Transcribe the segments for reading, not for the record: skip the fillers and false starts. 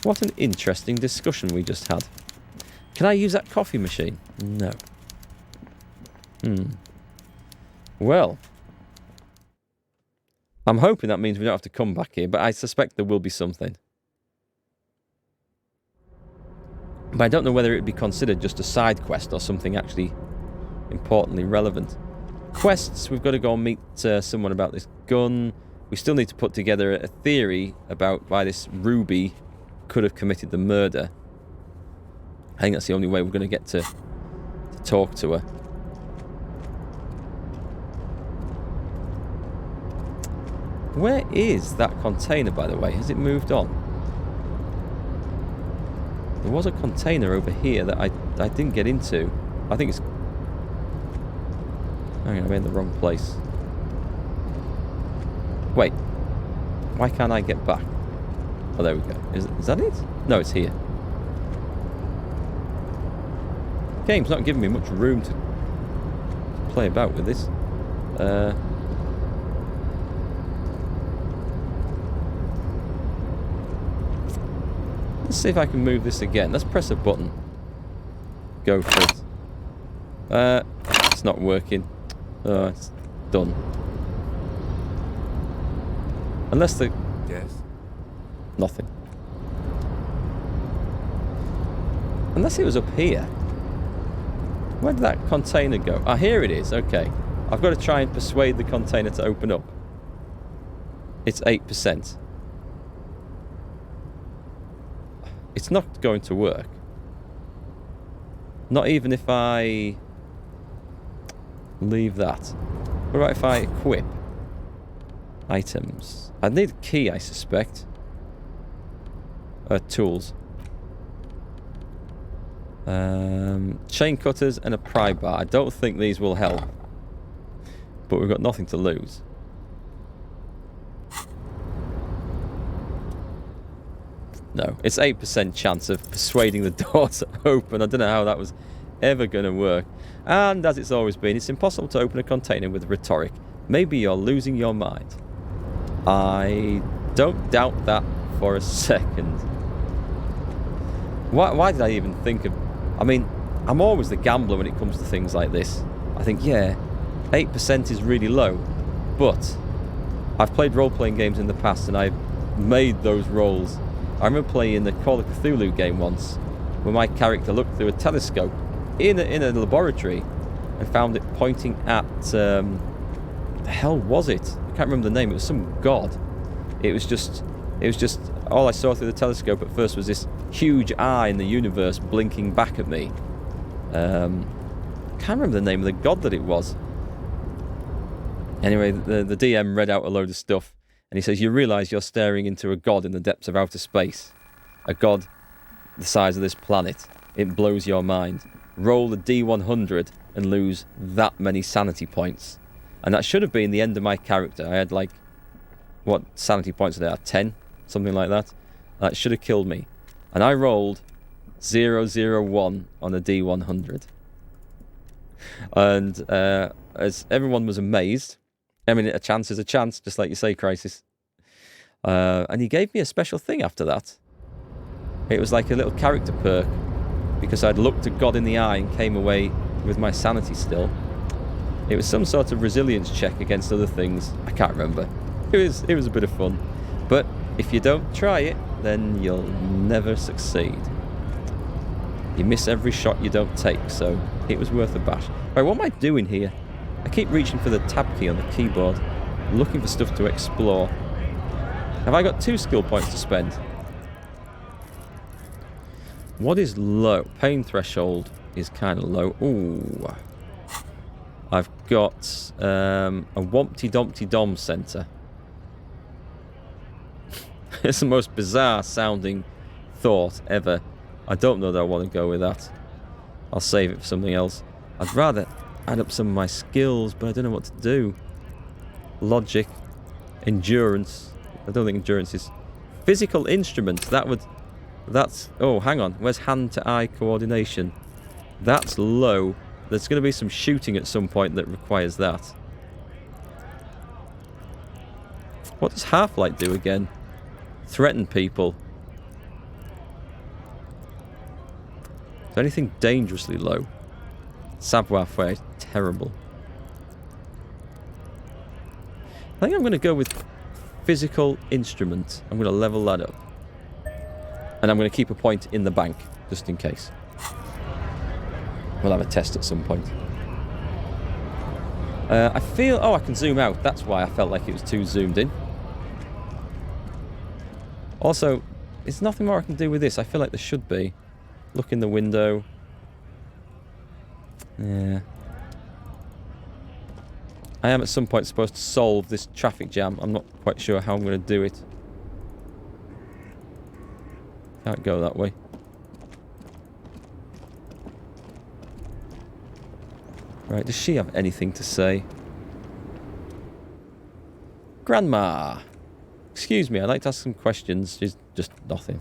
What an interesting discussion we just had. Can I use that coffee machine? No. Well, I'm hoping that means we don't have to come back here, but I suspect there will be something. But I don't know whether it would be considered just a side quest or something actually importantly relevant. Quests, we've got to go and meet someone about this gun. We still need to put together a theory about why this Ruby could have committed the murder. I think that's the only way we're going to get to talk to her. Where is that container, by the way? Has it moved on? There was a container over here that I didn't get into. I think it's... Hang on, I'm in the wrong place. Wait. Why can't I get back? Oh, there we go. Is that it? No, it's here. Game's not giving me much room to play about with this. Let's see if I can move this again. Let's press a button. Go for it. It's not working. Oh, it's done. Unless the... Yes? Nothing. Unless it was up here. Where did that container go? Ah, here it is. Okay. I've got to try and persuade the container to open up. It's 8%. It's not going to work. Not even if I leave that. What about if I equip items? I'd need a key, I suspect. Tools. Chain cutters and a pry bar. I don't think these will help. But we've got nothing to lose. No, it's 8% chance of persuading the door to open. I don't know how that was ever going to work. And as it's always been, it's impossible to open a container with rhetoric. Maybe you're losing your mind. I don't doubt that for a second. Why did I even think of... I mean, I'm always the gambler when it comes to things like this. I think, yeah, 8% is really low. But I've played role-playing games in the past and I've made those rolls. I remember playing the Call of Cthulhu game once, where my character looked through a telescope in a laboratory and found it pointing at... the hell was it? I can't remember the name. It was some god. It was just all I saw through the telescope at first was this huge eye in the universe blinking back at me. Can't remember the name of the god that it was. Anyway, the DM read out a load of stuff, and he says, you realise you're staring into a god in the depths of outer space. A god the size of this planet. It blows your mind. Roll the D100 and lose that many sanity points. And that should have been the end of my character. I had like, what sanity points are there? 10? Something like that. That should have killed me. And I rolled 001 on a D100. And as everyone was amazed, I mean, a chance is a chance, just like you say, Crisis. And he gave me a special thing after that. It was like a little character perk, because I'd looked at God in the eye and came away with my sanity still. It was some sort of resilience check against other things. I can't remember. It was a bit of fun. But if you don't try it, then you'll never succeed. You miss every shot you don't take, so it was worth a bash. Right, what am I doing here? I keep reaching for the tab key on the keyboard, looking for stuff to explore. Have I got 2 skill points to spend? What is low? Pain threshold is kind of low. Ooh. I've got a Wompty Dumpty Dom Centre. It's the most bizarre sounding thought ever. I don't know that I want to go with that. I'll save it for something else. I'd rather add up some of my skills, but I don't know what to do. Logic. Endurance. I don't think endurance is... Physical instruments. That's... Oh, hang on. Where's hand-to-eye coordination? That's low. There's going to be some shooting at some point that requires that. What does Half-Light do again? Threaten people. Is there anything dangerously low? Savoir-faire is terrible. I think I'm going to go with physical instrument. I'm going to level that up. And I'm going to keep a point in the bank, just in case. We'll have a test at some point. I feel... Oh, I can zoom out. That's why I felt like it was too zoomed in. Also, there's nothing more I can do with this. I feel like there should be. Look in the window. Yeah. I am at some point supposed to solve this traffic jam. I'm not quite sure how I'm going to do it. Can't go that way. Right, does she have anything to say? Grandma! Excuse me, I'd like to ask some questions. She's just nothing.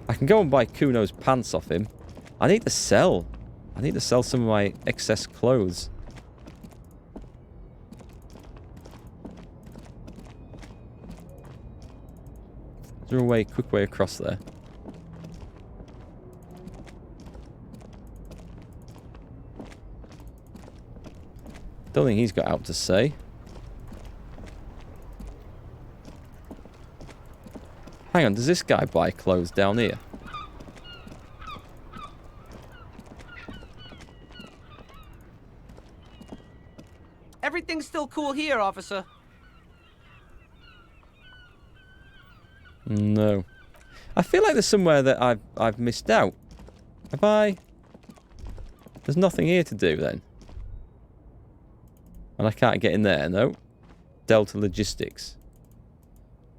I can go and buy Kuno's pants off him. I need to sell. I need to sell some of my excess clothes. Is there a way, quick way across there? Don't think he's got out to say. Hang on, does this guy buy clothes down here? Everything's still cool here, officer. No. I feel like there's somewhere that I've missed out. Have I? There's nothing here to do then. And I can't get in there, no. Delta Logistics.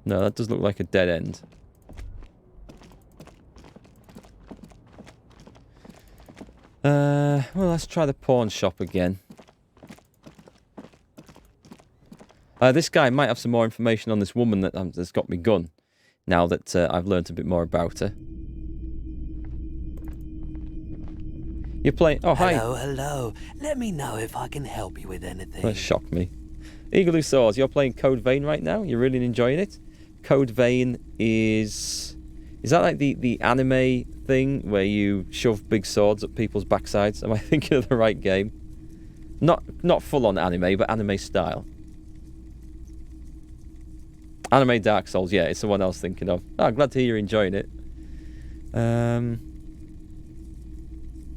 No, that does look like a dead end. Well, let's try the pawn shop again. This guy might have some more information on this woman that's got me gun. Now that I've learned a bit more about her. You're playing... Oh, hi. Hello, hello. Let me know if I can help you with anything. That shocked me. Eagle Who Soars, you're playing Code Vein right now? You're really enjoying it? Code Vein is... Is that like the anime thing where you shove big swords at people's backsides? Am I thinking of the right game? Not full-on anime, but anime style. Anime Dark Souls, yeah, it's the one I was thinking of. Oh, glad to hear you're enjoying it.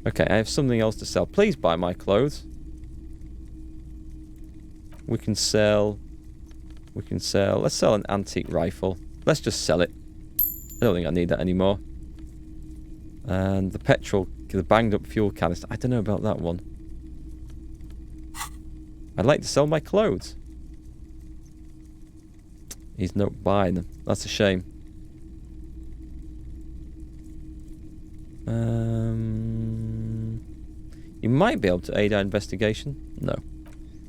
Okay, I have something else to sell. Please buy my clothes. We can sell... Let's sell an antique rifle. Let's just sell it. I don't think I need that anymore. And the petrol, the banged up fuel canister. I don't know about that one. I'd like to sell my clothes. He's not buying them. That's a shame. You might be able to aid our investigation. No.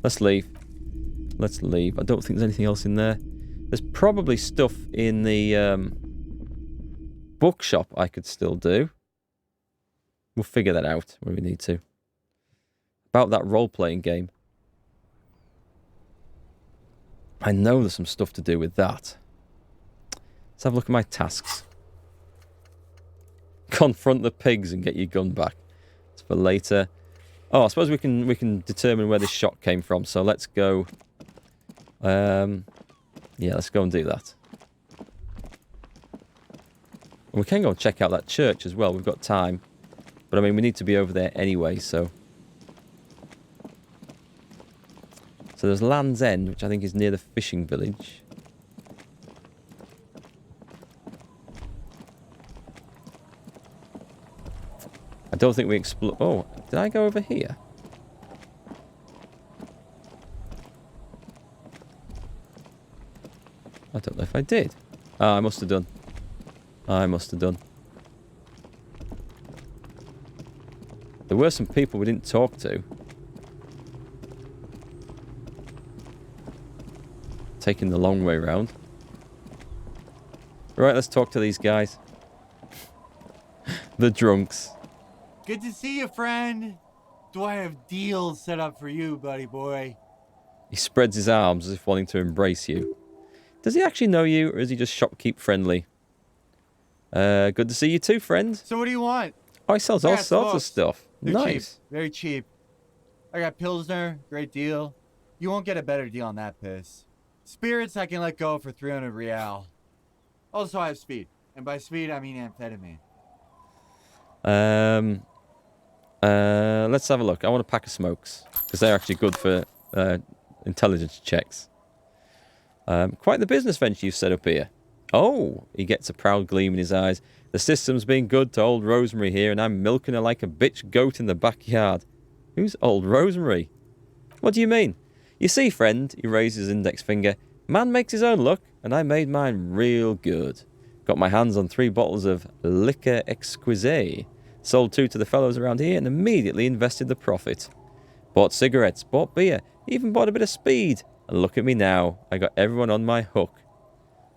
Let's leave. Let's leave. I don't think there's anything else in there. There's probably stuff in the bookshop I could still do. We'll figure that out when we need to. About that role-playing game. I know there's some stuff to do with that. Let's have a look at my tasks. Confront the pigs and get your gun back. It's for later. Oh, I suppose we can determine where this shot came from. So let's go. Yeah, let's go and do that. And we can go and check out that church as well. We've got time. But I mean, we need to be over there anyway, so... So there's Land's End, which I think is near the fishing village. I don't think we explore... Oh, did I go over here? I don't know if I did. Oh, I must have done. I must have done. There were some people we didn't talk to. Taking the long way round. Right, let's talk to these guys. The drunks. Good to see you, friend. Do I have deals set up for you, buddy boy? He spreads his arms as if wanting to embrace you. Does he actually know you, or is he just shopkeep friendly? Good to see you too, friend. So what do you want? Oh, he sells all Yeah, sorts of smokes. stuff. They're Nice. cheap. Very cheap. I got Pilsner. Great deal. You won't get a better deal on that piss. Spirits I can let go for 300 real. Also, I have speed. And by speed, I mean amphetamine. Let's have a look. I want a pack of smokes because they're actually good for intelligence checks. Quite the business venture you've set up here. Oh, he gets a proud gleam in his eyes. The system's been good to old Rosemary here, and I'm milking her like a bitch goat in the backyard. Who's old Rosemary? What do you mean? You see, friend, he raises his index finger. Man makes his own luck, and I made mine real good. Got my hands on 3 bottles of liquor exquisite. Sold 2 to the fellows around here and immediately invested the profit. Bought cigarettes, bought beer, even bought a bit of speed. And look at me now. I got everyone on my hook.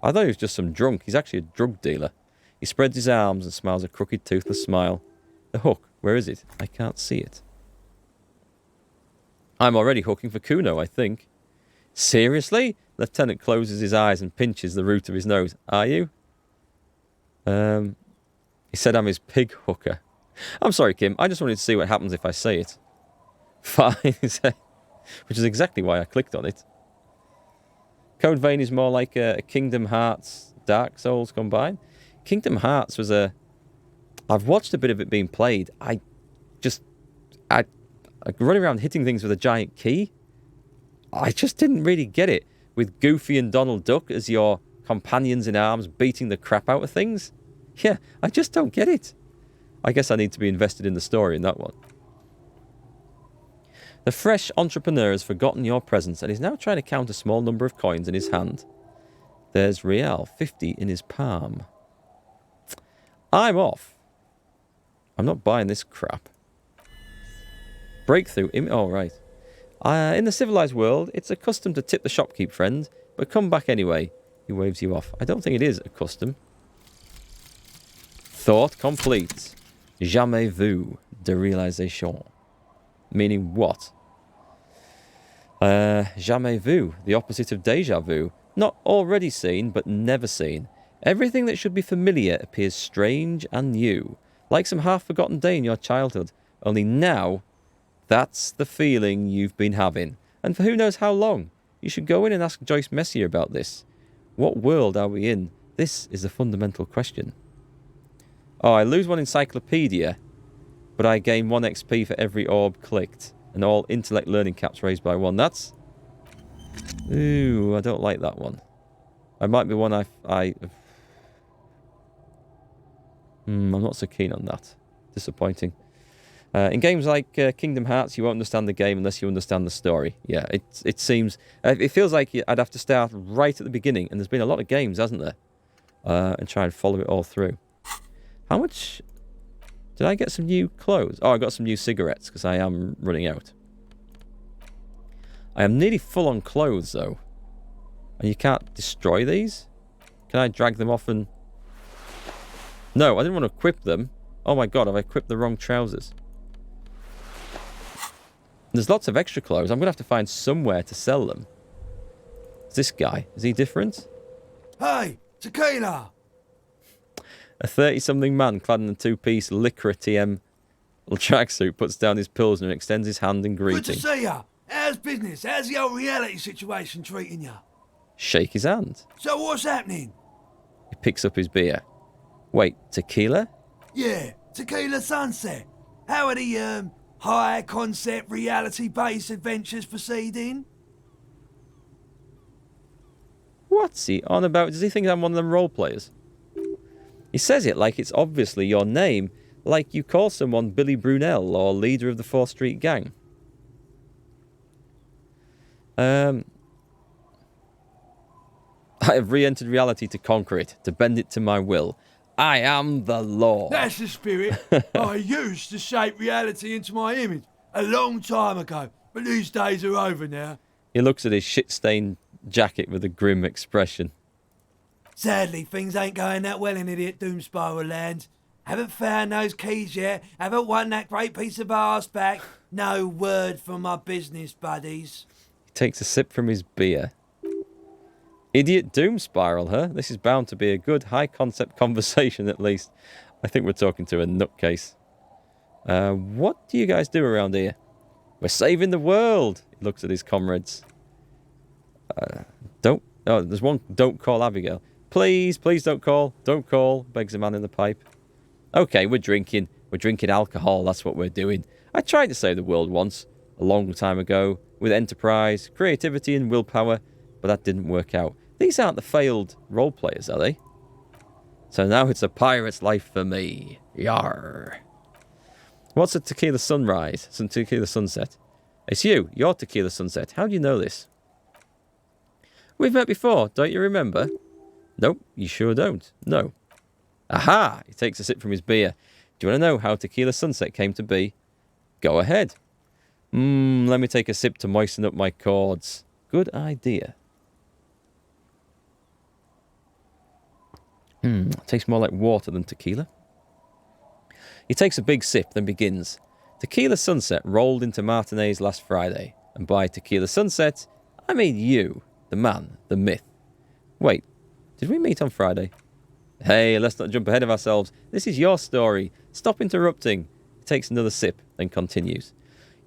I thought he was just some drunk. He's actually a drug dealer. He spreads his arms and smiles a crooked, toothless smile. The hook, where is it? I can't see it. I'm already hooking for Kuno, I think. Seriously? Lieutenant closes his eyes and pinches the root of his nose. Are you? He said I'm his pig hooker. I'm sorry, Kim. I just wanted to see what happens if I say it. Fine, he said, which is exactly why I clicked on it. Code Vein is more like a Kingdom Hearts Dark Souls combined. Kingdom Hearts was a... I've watched a bit of it being played. I run around hitting things with a giant key. I just didn't really get it. With Goofy and Donald Duck as your companions in arms beating the crap out of things. Yeah, I just don't get it. I guess I need to be invested in the story in that one. The fresh entrepreneur has forgotten your presence and is now trying to count a small number of coins in his hand. There's Real, 50 in his palm. I'm off. I'm not buying this crap. Breakthrough. Oh, right. In the civilized world, it's a custom to tip the shopkeep, friend, but come back anyway. He waves you off. I don't think it is a custom. Thought complete. Jamais vu de réalisation. Meaning what? Jamais vu, the opposite of déjà vu. Not already seen, but never seen. Everything that should be familiar appears strange and new. Like some half-forgotten day in your childhood. Only now, that's the feeling you've been having. And for who knows how long. You should go in and ask Joyce Messier about this. What world are we in? This is the fundamental question. Oh, I lose 1 encyclopedia, but I gain 1 XP for every orb clicked. And all intellect learning caps raised by 1. That's... Ooh, I don't like that one. I might be one I'm not so keen on that. Disappointing. In games like Kingdom Hearts, you won't understand the game unless you understand the story. Yeah, it seems... it feels like I'd have to start right at the beginning, and there's been a lot of games, hasn't there? And try and follow it all through. How much... Did I get some new clothes? Oh, I got some new cigarettes, because I am running out. I am nearly full on clothes, though. And you can't destroy these? Can I drag them off and... No, I didn't want to equip them. Oh my god, have I equipped the wrong trousers? There's lots of extra clothes. I'm going to have to find somewhere to sell them. Is this guy? Is he different? Hey, tequila! A 30-something man clad in a 2-piece Lycra TM tracksuit puts down his pilsner and extends his hand in greeting. Good to see ya. How's business? How's the old reality situation treating ya? Shake his hand. So what's happening? He picks up his beer. Wait, tequila? Yeah, Tequila Sunset. How are the, high-concept, reality-based adventures proceeding? What's he on about? Does he think I'm one of them role players? He says it like it's obviously your name, like you call someone Billy Brunel or leader of the 4th Street Gang. I have re-entered reality to conquer it, to bend it to my will. I am the law. That's the spirit. I used to shape reality into my image a long time ago, but these days are over now. He looks at his shit-stained jacket with a grim expression. Sadly, things ain't going that well in Idiot Doomspiral land. Haven't found those keys yet, haven't won that great piece of arse back. No word from my business buddies. He takes a sip from his beer. Idiot Doom Spiral, huh? This is bound to be a good high-concept conversation, at least. I think we're talking to a nutcase. What do you guys do around here? We're saving the world. He looks at his comrades. Don't. Oh, there's one. Don't call Abigail. Please, please don't call. Don't call, begs the man in the pipe. Okay, we're drinking. We're drinking alcohol. That's what we're doing. I tried to save the world once, a long time ago, with enterprise, creativity, and willpower, but that didn't work out. These aren't the failed role players, are they? So now it's a pirate's life for me. Yarr. What's a tequila sunrise? Some tequila sunset. It's you. You're tequila sunset. How do you know this? We've met before, don't you remember? Nope, you sure don't. No. Aha! He takes a sip from his beer. Do you want to know how tequila sunset came to be? Go ahead. Let me take a sip to moisten up my cords. Good idea. Tastes more like water than tequila. He takes a big sip, then begins. Tequila sunset rolled into Martinez last Friday. And by tequila sunset, I mean you, the man, the myth. Wait, did we meet on Friday? Hey, let's not jump ahead of ourselves. This is your story. Stop interrupting. He takes another sip, then continues.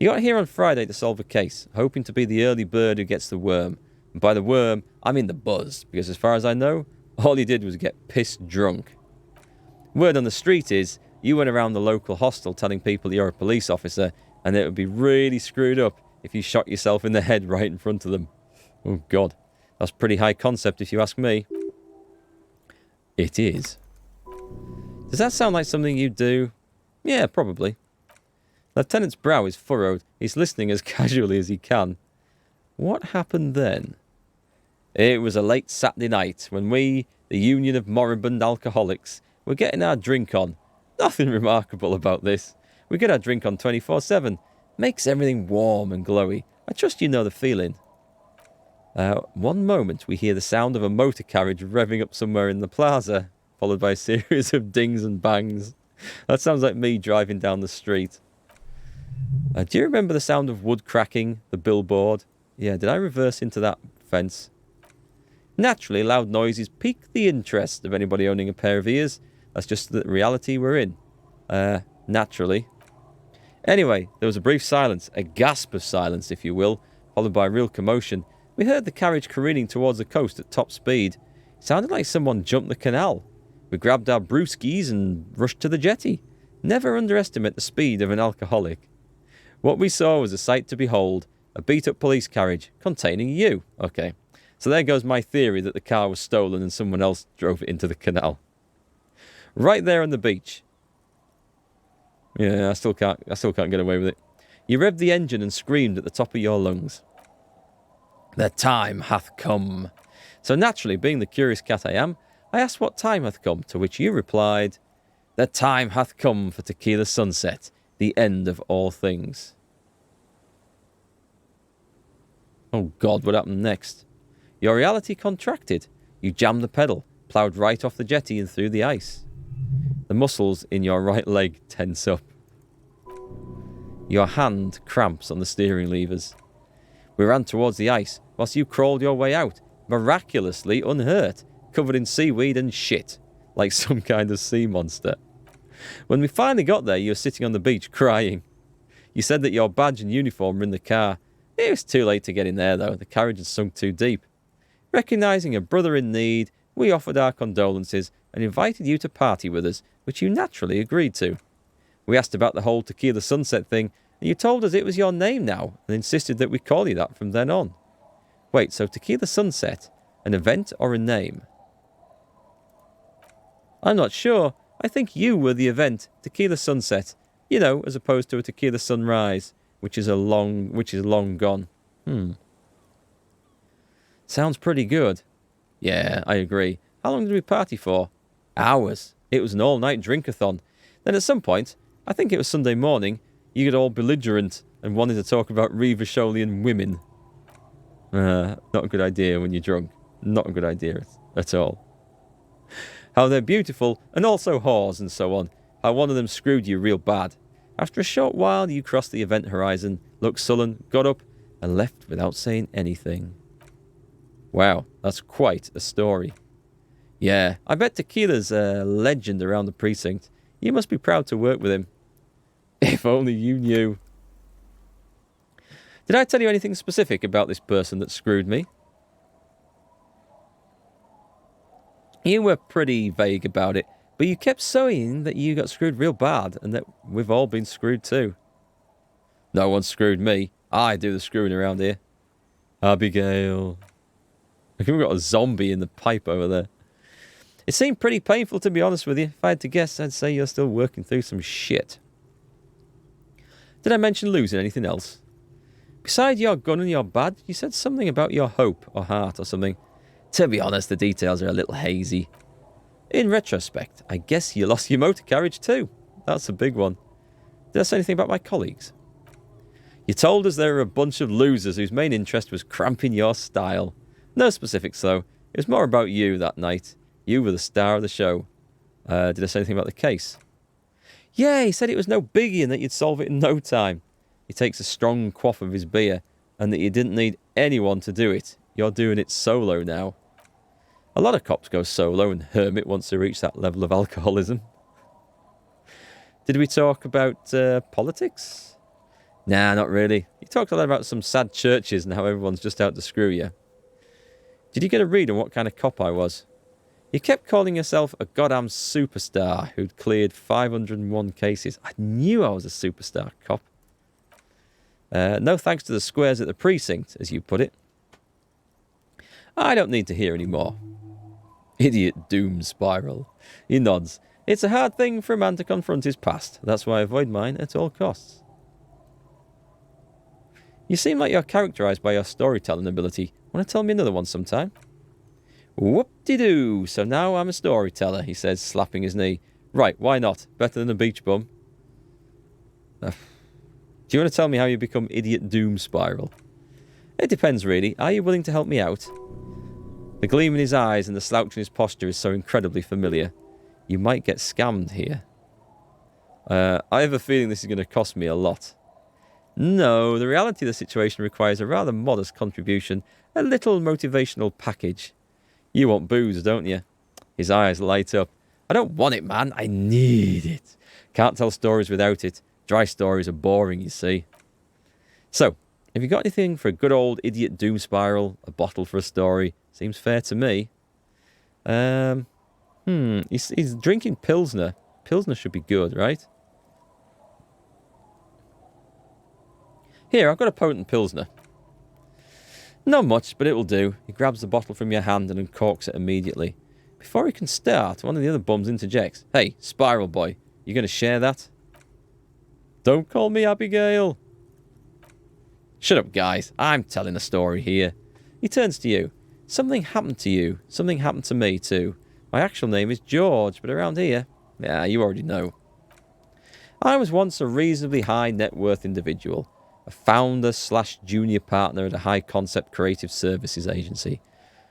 You got here on Friday to solve a case, hoping to be the early bird who gets the worm. And by the worm, I mean the buzz, because as far as I know, all you did was get pissed drunk. Word on the street is, you went around the local hostel telling people you're a police officer, and it would be really screwed up if you shot yourself in the head right in front of them. Oh, God. That's pretty high concept if you ask me. It is. Does that sound like something you'd do? Yeah, probably. Lieutenant's brow is furrowed. He's listening as casually as he can. What happened then? It was a late Saturday night when we, the Union of Moribund Alcoholics, were getting our drink on. Nothing remarkable about this. We get our drink on 24/7. Makes everything warm and glowy. I trust you know the feeling. One moment we hear the sound of a motor carriage revving up somewhere in the plaza, followed by a series of dings and bangs. That sounds like me driving down the street. Do you remember the sound of wood cracking, the billboard? Yeah, did I reverse into that fence? Naturally, loud noises pique the interest of anybody owning a pair of ears. That's just the reality we're in. Naturally. Anyway, there was a brief silence, a gasp of silence, if you will, followed by real commotion. We heard the carriage careening towards the coast at top speed. It sounded like someone jumped the canal. We grabbed our brewskis and rushed to the jetty. Never underestimate the speed of an alcoholic. What we saw was a sight to behold, a beat-up police carriage containing you. Okay, so there goes my theory that the car was stolen and someone else drove it into the canal. Right there on the beach. Yeah, I still can't get away with it. You revved the engine and screamed at the top of your lungs. The time hath come. So naturally, being the curious cat I am, I asked what time hath come, to which you replied, the time hath come for tequila sunset, the end of all things. Oh God, what happened next? Your reality contracted. You jammed the pedal, ploughed right off the jetty and through the ice. The muscles in your right leg tense up. Your hand cramps on the steering levers. We ran towards the ice, whilst you crawled your way out, miraculously unhurt, covered in seaweed and shit, like some kind of sea monster. When we finally got there, you were sitting on the beach crying. You said that your badge and uniform were in the car. It was too late to get in there, though. The carriage had sunk too deep. Recognising a brother in need, we offered our condolences and invited you to party with us, which you naturally agreed to. We asked about the whole tequila sunset thing, and you told us it was your name now, and insisted that we call you that from then on. Wait, so tequila sunset, an event or a name? I'm not sure. I think you were the event, tequila sunset. You know, as opposed to a tequila sunrise, which is long gone. Sounds pretty good. Yeah, I agree. How long did we party for? Hours. It was an all-night drink-a-thon. Then at some point, I think it was Sunday morning, you got all belligerent and wanted to talk about Revacholian women. Not a good idea when you're drunk. Not a good idea at all. How they're beautiful and also whores and so on. How one of them screwed you real bad. After a short while, you crossed the event horizon, looked sullen, got up, and left without saying anything. Wow, that's quite a story. Yeah, I bet Tequila's a legend around the precinct. You must be proud to work with him. If only you knew. Did I tell you anything specific about this person that screwed me? You were pretty vague about it, but you kept saying that you got screwed real bad and that we've all been screwed too. No one screwed me. I do the screwing around here. Abigail. I think we've got a zombie in the pipe over there. It seemed pretty painful, to be honest with you. If I had to guess, I'd say you're still working through some shit. Did I mention losing anything else? Besides your gun and your badge, you said something about your hope or heart or something. To be honest, the details are a little hazy. In retrospect, I guess you lost your motor carriage too. That's a big one. Did I say anything about my colleagues? You told us they were a bunch of losers whose main interest was cramping your style. No specifics though. It was more about you that night. You were the star of the show. Did I say anything about the case? Yeah, he said it was no biggie and that you'd solve it in no time. He takes a strong quaff of his beer and that you didn't need anyone to do it. You're doing it solo now. A lot of cops go solo and hermit once they reach that level of alcoholism. Did we talk about politics? Nah, not really. You talked a lot about some sad churches and how everyone's just out to screw you. Did you get a read on what kind of cop I was? You kept calling yourself a goddamn superstar who'd cleared 501 cases. I knew I was a superstar cop. No thanks to the squares at the precinct, as you put it. I don't need to hear any more. Idiot doom spiral. He nods. It's a hard thing for a man to confront his past. That's why I avoid mine at all costs. You seem like you're characterised by your storytelling ability. Want to tell me another one sometime? Whoop-de-doo. So now I'm a storyteller, he says, slapping his knee. Right, why not? Better than a beach bum. Do you want to tell me how you become idiot doom spiral? It depends, really. Are you willing to help me out? The gleam in his eyes and the slouch in his posture is so incredibly familiar. You might get scammed here. I have a feeling this is going to cost me a lot. No, the reality of the situation requires a rather modest contribution, a little motivational package. You want booze, don't you? His eyes light up. I don't want it, man. I need it. Can't tell stories without it. Dry stories are boring, you see. So, have you got anything for a good old idiot doom spiral? A bottle for a story? Seems fair to me. He's drinking Pilsner. Pilsner should be good, right? Here, I've got a potent Pilsner. Not much, but it will do. He grabs the bottle from your hand and uncorks it immediately. Before he can start, one of the other bums interjects. Hey, Spiral Boy, you going to share that? Don't call me Abigail. Shut up, guys. I'm telling a story here. He turns to you. Something happened to you. Something happened to me, too. My actual name is George, but around here... Yeah, you already know. I was once a reasonably high net worth individual. A founder/junior partner at a high-concept creative services agency.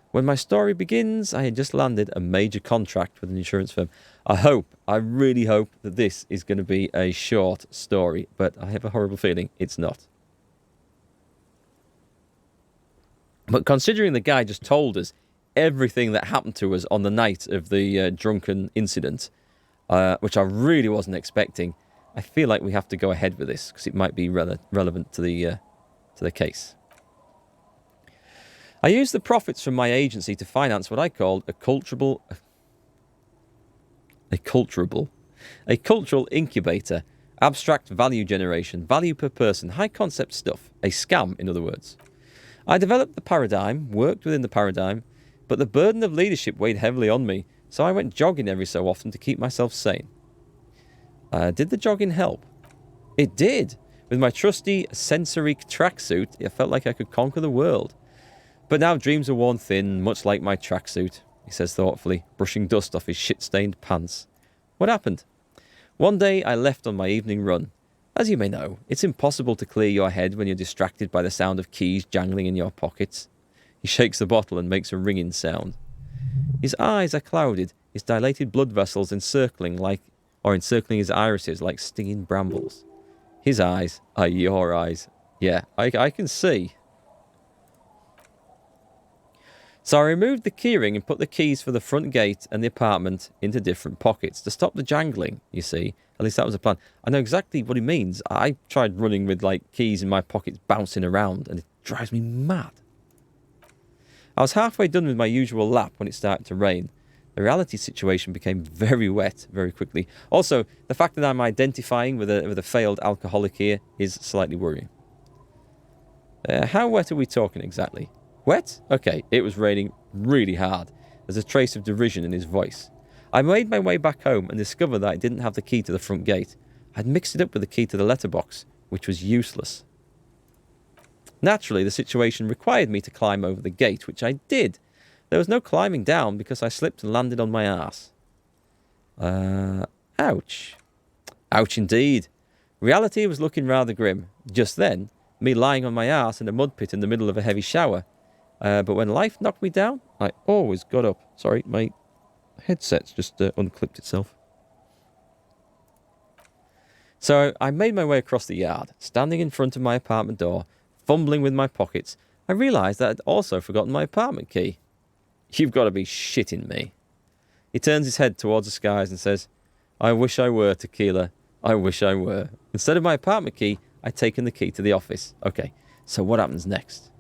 When my story begins, I had just landed a major contract with an insurance firm. I really hope that this is going to be a short story, but I have a horrible feeling it's not. But considering the guy just told us everything that happened to us on the night of the drunken incident, which I really wasn't expecting, I feel like we have to go ahead with this because it might be relevant to the case. I used the profits from my agency to finance what I called a cultural incubator, abstract value generation, value per person, high concept stuff, a scam in other words. I developed the paradigm, worked within the paradigm, but the burden of leadership weighed heavily on me, so I went jogging every so often to keep myself sane. Did the jogging help? It did. With my trusty sensory tracksuit, it felt like I could conquer the world. But now dreams are worn thin, much like my tracksuit, he says thoughtfully, brushing dust off his shit-stained pants. What happened? One day I left on my evening run. As you may know, it's impossible to clear your head when you're distracted by the sound of keys jangling in your pockets. He shakes the bottle and makes a ringing sound. His eyes are clouded, his dilated blood vessels encircling his irises like stinging brambles. His eyes are your eyes. Yeah, I can see. So I removed the keyring and put the keys for the front gate and the apartment into different pockets to stop the jangling, you see. At least that was the plan. I know exactly what he means. I tried running with, like, keys in my pockets bouncing around, and it drives me mad. I was halfway done with my usual lap when it started to rain. The reality situation became very wet very quickly. Also, the fact that I'm identifying with a failed alcoholic here is slightly worrying. How wet are we talking exactly? Wet? Okay, it was raining really hard. There's a trace of derision in his voice. I made my way back home and discovered that I didn't have the key to the front gate. I'd mixed it up with the key to the letterbox, which was useless. Naturally, the situation required me to climb over the gate, which I did. There was no climbing down because I slipped and landed on my arse. Ouch. Ouch indeed. Reality was looking rather grim. Just then, me lying on my arse in a mud pit in the middle of a heavy shower. But when life knocked me down, I always got up. Sorry, my headset's just unclipped itself. So I made my way across the yard, standing in front of my apartment door, fumbling with my pockets. I realised that I'd also forgotten my apartment key. You've got to be shitting me. He turns his head towards the skies and says, I wish I were, Tequila. I wish I were. Instead of my apartment key, I'd taken the key to the office. Okay, so what happens next?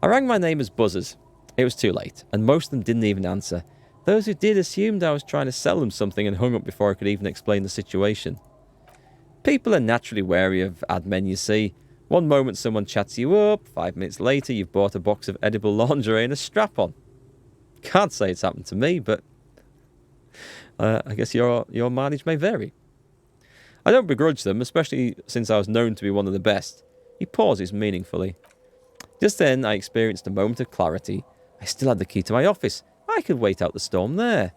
I rang my neighbours' buzzers. It was too late, and most of them didn't even answer. Those who did assumed I was trying to sell them something and hung up before I could even explain the situation. People are naturally wary of admin, you see. One moment someone chats you up, 5 minutes later you've bought a box of edible lingerie and a strap-on. Can't say it's happened to me, but I guess your mileage may vary. I don't begrudge them, especially since I was known to be one of the best. He pauses meaningfully. Just then I experienced a moment of clarity. I still had the key to my office. I could wait out the storm there.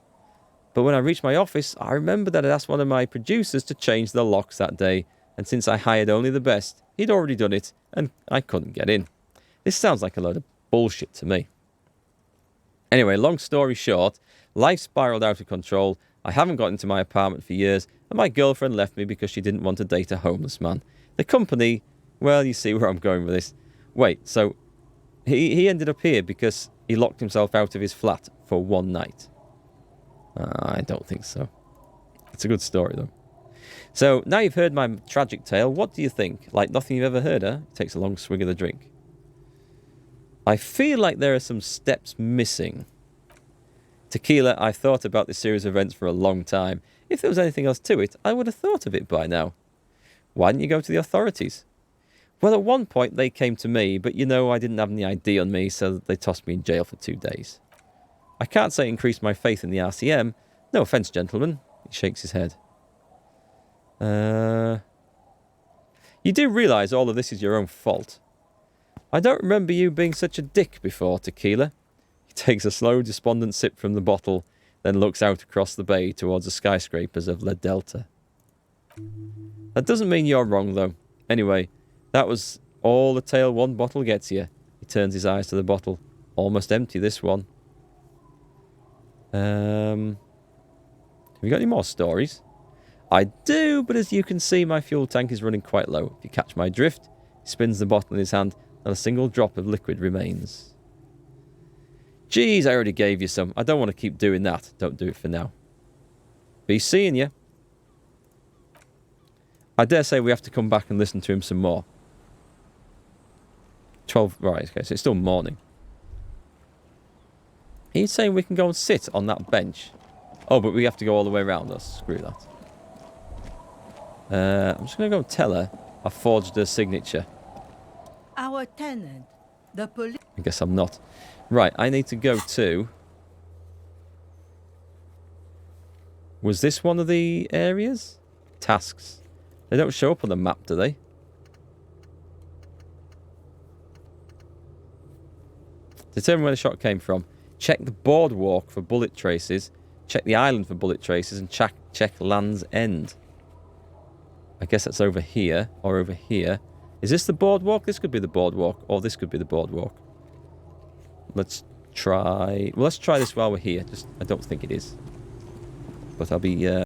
But when I reached my office, I remembered that I'd asked one of my producers to change the locks that day, and since I hired only the best, he'd already done it, and I couldn't get in. This sounds like a load of bullshit to me. Anyway, long story short, life spiraled out of control. I haven't got into my apartment for years, and my girlfriend left me because she didn't want to date a homeless man. The company, well, you see where I'm going with this. Wait, so he ended up here because he locked himself out of his flat for one night? I don't think so. It's a good story, though. So, now you've heard my tragic tale, what do you think? Like nothing you've ever heard, huh? He takes a long swig of the drink. I feel like there are some steps missing. Tequila, I've thought about this series of events for a long time. If there was anything else to it, I would have thought of it by now. Why didn't you go to the authorities? Well, at one point they came to me, but you know, I didn't have any ID on me, so they tossed me in jail for 2 days. I can't say it increased my faith in the RCM. No offence, gentlemen. He shakes his head. You do realise all of this is your own fault. I don't remember you being such a dick before, Tequila. He takes a slow, despondent sip from the bottle, then looks out across the bay towards the skyscrapers of La Delta. That doesn't mean you're wrong, though. Anyway, that was all the tale one bottle gets you. He turns his eyes to the bottle. Almost empty, this one. Have you got any more stories? I do, but as you can see, my fuel tank is running quite low. If you catch my drift, he spins the bottle in his hand, and a single drop of liquid remains. Geez, I already gave you some. I don't want to keep doing that. Don't do it for now. Be seeing you. I dare say we have to come back and listen to him some more. 12, right, okay, so it's still morning. He's saying we can go and sit on that bench. Oh, but we have to go all the way around us. Screw that. I'm just going to go and tell her I forged her signature. Our tenant, the police. I guess I'm not. Right, I need to go to... Was this one of the areas? Tasks. They don't show up on the map, do they? Determine where the shot came from. Check the boardwalk for bullet traces. Check the island for bullet traces. And check Land's End. I guess that's over here. Or over here. Is this the boardwalk? This could be the boardwalk. Or this could be the boardwalk. Let's try... Well, let's try this while we're here. I don't think it is. But I'll be...